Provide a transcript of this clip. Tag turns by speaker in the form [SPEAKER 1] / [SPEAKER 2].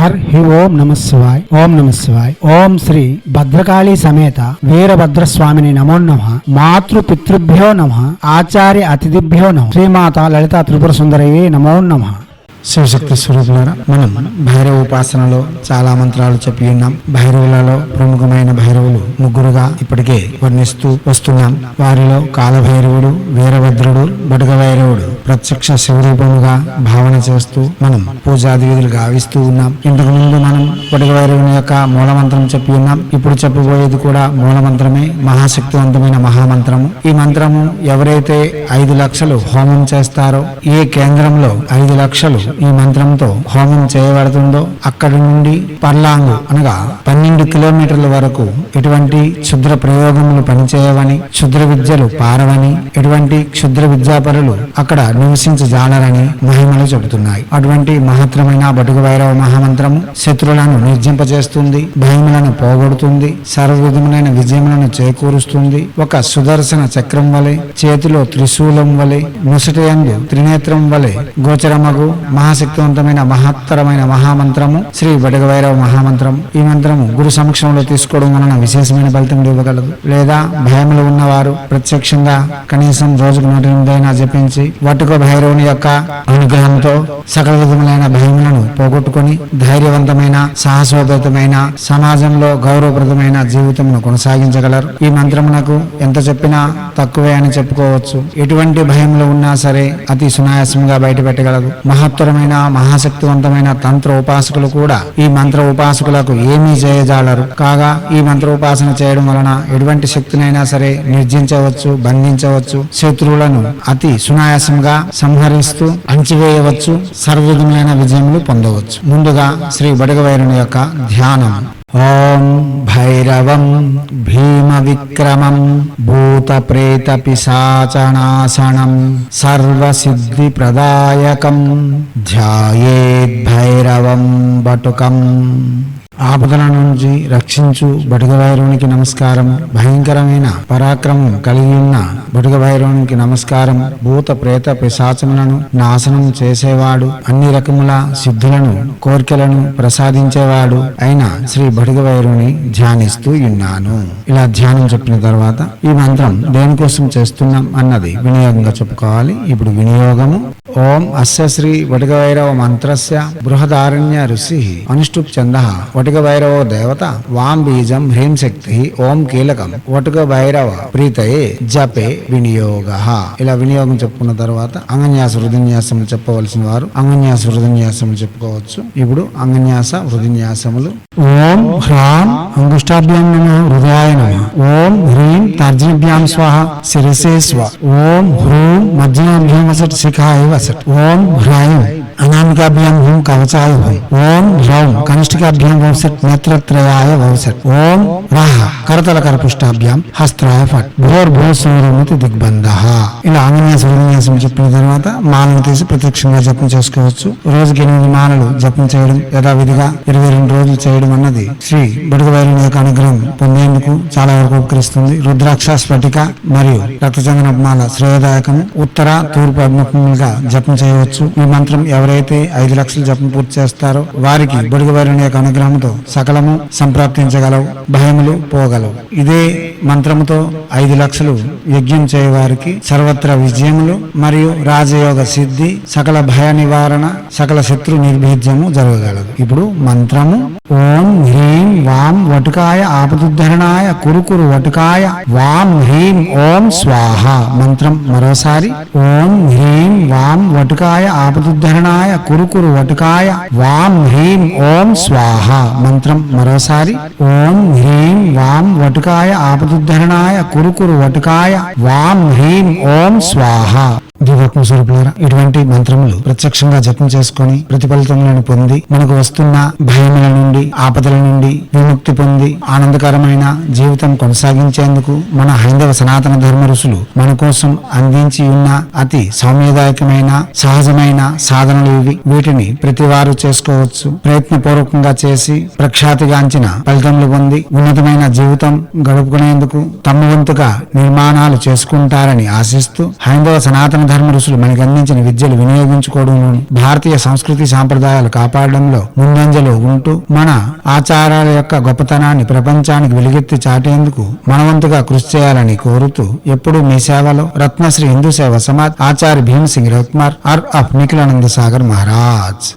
[SPEAKER 1] హి ఓం నమ శివాయ్. ఓం నమ శివాయ్. ఓం శ్రీ భద్రకాళీ సమేత వీరభద్రస్వామిని నమో నమః. మాతృ పితృభ్యో నమః. ఆచార్య అతిథిభ్యో నమః. శ్రీమాత లలితా త్రిపుర సుందరయే నమో నమః. శివశక్తి స్వరూపులారా, మనం భైరవ ఉపాసనలో చాలా మంత్రాలు చెప్పి ఉన్నాం. భైరవులలో ప్రముఖమైన భైరవులు ముగ్గురుగా ఇప్పటికే వర్ణిస్తూ వస్తున్నాం. వారిలో కాలభైరవుడు, వీరభద్రుడు, బడుగ భైరవుడు ప్రత్యక్ష శివరూపముగా భావన చేస్తూ మనం పూజాది విధులు గావిస్తూ ఉన్నాం. ఇంతకు ముందు మనం బడుగ భైరవుని యొక్క మూలమంత్రం చెప్పి ఉన్నాం. ఇప్పుడు చెప్పబోయేది కూడా మూలమంత్రమే, మహాశక్తివంతమైన మహామంత్రము. ఈ మంత్రము ఎవరైతే 5 లక్షలు హోమం చేస్తారో, ఏ కేంద్రంలో 5 లక్షలు ఈ మంత్రంతో హోమం చేయబడుతుందో అక్కడి నుండి పర్లాంగు అనగా 12 కిలోమీటర్ల వరకు ఎటువంటి క్షుద్ర ప్రయోగములు పనిచేయవని, క్షుద్ర విద్యలు పారవని, ఎటువంటి క్షుద్ర విద్యాపరులు అక్కడ నివసించజాలరని మహిమలు చెబుతున్నాయి. అటువంటి మహత్తరమైన బడుగ భైరవ మహామంత్రము శత్రువులను నిర్జింపజేస్తుంది, భయములను పోగొడుతుంది, సర్వవిధములైన విజయములను చేకూరుస్తుంది. ఒక సుదర్శన చక్రం వలె, చేతిలో త్రిశూలం వలె, ముసటయందు త్రినేత్రం వలె గోచరమగు మహాశక్తివంతమైన మహత్తరమైన మహామంత్రము శ్రీ బడుగ భైరవ మహామంత్రము. ఈ మంత్రము గురు సమక్షంలో తీసుకోవడం వలన విశేషమైన ఫలితం ఇవ్వగలదు. లేదా భయములు ఉన్నవారు ప్రత్యక్షంగా కనీసం రోజుకు 108 జపించి బడుగ భైరవుని యొక్క అనుగ్రహంతో సకల విధములైన భయములను పోగొట్టుకుని ధైర్యవంతమైన, సాహసోపేతమైన, సమాజంలో గౌరవప్రదమైన జీవితమును కొనసాగించగలరు. ఈ మంత్రమునకు ఎంత చెప్పినా తక్కువే అని చెప్పుకోవచ్చు. ఎటువంటి భయములు ఉన్నా సరే అతి సునాయాసంగా బయట పెట్టగలదు. మహత్తరమైన మహాశక్తివంతమైన తంత్ర ఉపాసకులు కూడా ఈ మంత్ర ఉపాసకులకు ఏమీ చేయజాలరు. కాగా ఈ మంత్ర ఉపాసన చేయడం వలన ఎటువంటి శక్తినైనా సరే నిర్జించవచ్చు, బంధించవచ్చు, శత్రువులను అతి సునాయాసంగా సంహరిస్తూ అణచివేయవచ్చు, సర్వవిధములైన విజయములు పొందవచ్చు. ముందుగా శ్రీ బడుగ భైరవుని యొక్క ధ్యానం. ఓం భైరవం భీమ విక్రమం భూత ప్రేత పిశాచనాశనం సర్వసిద్ధి ప్రదాయకం ధ్యాయేద్ భైరవం బటుకం. ఆపదల నుంచి రక్షించు బడుగ భైరవునికి నమస్కారము. భయంకరమైన పరాక్రమం కలిగి ఉన్న బడుగ భైరవునికి నమస్కారం. భూత ప్రేత పిశాచములను నాశనం చేసేవాడు, అన్ని రకముల సిద్ధులను, కోర్కెలను ప్రసాదించేవాడు అయిన శ్రీ బడుగ భైరవుని ధ్యానిస్తూ ఉన్నాను. ఇలా ధ్యానం చెప్పిన తర్వాత ఈ మంత్రం దేనికోసం చేస్తున్నాం అన్నది వినియోగంగా చెప్పుకోవాలి. ఇప్పుడు వినియోగము. ఓం అస్య శ్రీ బడుగ భైరవ మంత్రస్య బృహదారణ్య ఋషి అనుష్ఠుప్ ఛందః వటుక భైరవ దేవత వాం బీజం హ్రీం శక్తి ఓం కీలకం వటుక భైరవ ప్రీతయే జపే వినియోగ. ఇలా వినియోగం చెప్పుకున్న తర్వాత అంగన్యాస హృదన్యాసములు చెప్పవలసిన వారు అంగన్యాస హృదన్యాసములు చెప్పుకోవచ్చు. ఇప్పుడు అంగన్యాస హృదన్యాసములు. ఓం హ్రాం అంగుష్టాభ్యాం నమః హృదయాయ నమః. ఓం హ్రీం తర్జనభ్యాం స్వాహ శిరసే స్వ. ఓం హ్రూం మధ్యనాభ్యాం వసట్ శిఖాయ వసట్. ఓం హ్రైం అనామికాభ్యాం హూం కవచాయ హూం. ఓం హ్రౌం కనిష్ఠికాభ్యాం వసట్ నేత్రత్రయాయ వసట్. ఓం రాహ కరతల కరపుష్టాభ్యాం హస్త్రాయ ఫట్. భోర్భో సూర్యమతి దిగ్బంధః. ఇలా అంగన్యాస హృదన్యాసం చెప్పిన తర్వాత మాలను తీసి ప్రత్యక్షంగా జపం చేసుకోవచ్చు. రోజుకి 8 మాలలు జపం చేయడం యథావిధిగా 22 రోజులు చేయడం అన్నది శ్రీ బడుగ భైరవుని యొక్క అనుగ్రహం పొందేందుకు చాలా వరకు ఉపకరిస్తుంది. రుద్రాక్ష స్ఫటిక మరియు రక్తచందన మాల శ్రేయదాయకము. ఉత్తర తూర్పు అభిముఖములుగా జపం చేయవచ్చు. ఈ మంత్రం ఎవరైతే 5 లక్షలు జపం పూర్తి చేస్తారో వారికి బడుగ భైరవుని యొక్క అనుగ్రహంతో సకలము సంప్రాప్తించగలవు, భయములు పోగలవు. ఇదే మంత్రముతో 5 లక్షలు యజ్ఞం చేయవారికి సర్వత్ర విజయములు మరియు రాజయోగ సిద్ధి, సకల భయ నివారణ, సకల శత్రు నిర్భేద్యము జరగగలదు. ఇప్పుడు మంత్రము. ఓం హ్రీం వాం వటుకాయ ఆపదుద్ధరణాయ కురుకురు వటుకాయ వాం హ్రీం ఓం స్వాహ. మంత్రం మరోసారి. ఓం హ్రీం వాం వటుకాయ ఆపదుద్ధరణాయ కురుకురు వటుకాయ వాం హ్రీం ఓం స్వాహ. మంత్రం మరోసారి. ఓం హ్రీం వాం వటుకాయ ఆపదుద్ధరణాయ కురుకురు వటుకాయ వాం హ్రీం ఓం స్వాహ. దివ్యాత్మ స్వరూపులారా, ఇటువంటి మంత్రములు ప్రత్యక్షంగా జపం చేసుకుని ప్రతిఫలితములను పొంది మనకు వస్తున్న భయముల నుండి, ఆపదల నుండి విముక్తి పొంది ఆనందకరమైన జీవితం కొనసాగించేందుకు మన హైందవ సనాతన ధర్మ ఋషులు మన కోసం అందించి ఉన్న అతి సౌమ్యదాయకమైన సహజమైన సాధనలు ఇవి. వీటిని ప్రతి వారు చేసుకోవచ్చు. ప్రయత్నపూర్వకంగా చేసి ప్రఖ్యాతిగాంచిన ఫలితములు పొంది ఉన్నతమైన జీవితం గడుపుకునేందుకు తమ వంతుగా నిర్మాణాలు చేసుకుంటారని ఆశిస్తూ హైందవ సనాతన యమధర్మ ఋషులు మనకు అందించిన విద్యలు వినియోగించుకోవడంలోను, భారతీయ సంస్కృతి సాంప్రదాయాలు కాపాడడంలో ముందంజలో ఉంటూ మన ఆచారాల యొక్క గొప్పతనాన్ని ప్రపంచానికి వెలుగెత్తి చాటేందుకు మనవంతుగా కృషి చేయాలని కోరుతూ ఎప్పుడూ మీ సేవలో రత్నశ్రీ హిందూ సేవ సమాజ్ ఆచార్య భీమ్ సింగ్ రత్మార్ ఆఫ్ నిఖిలానంద సాగర్ మహారాజ్.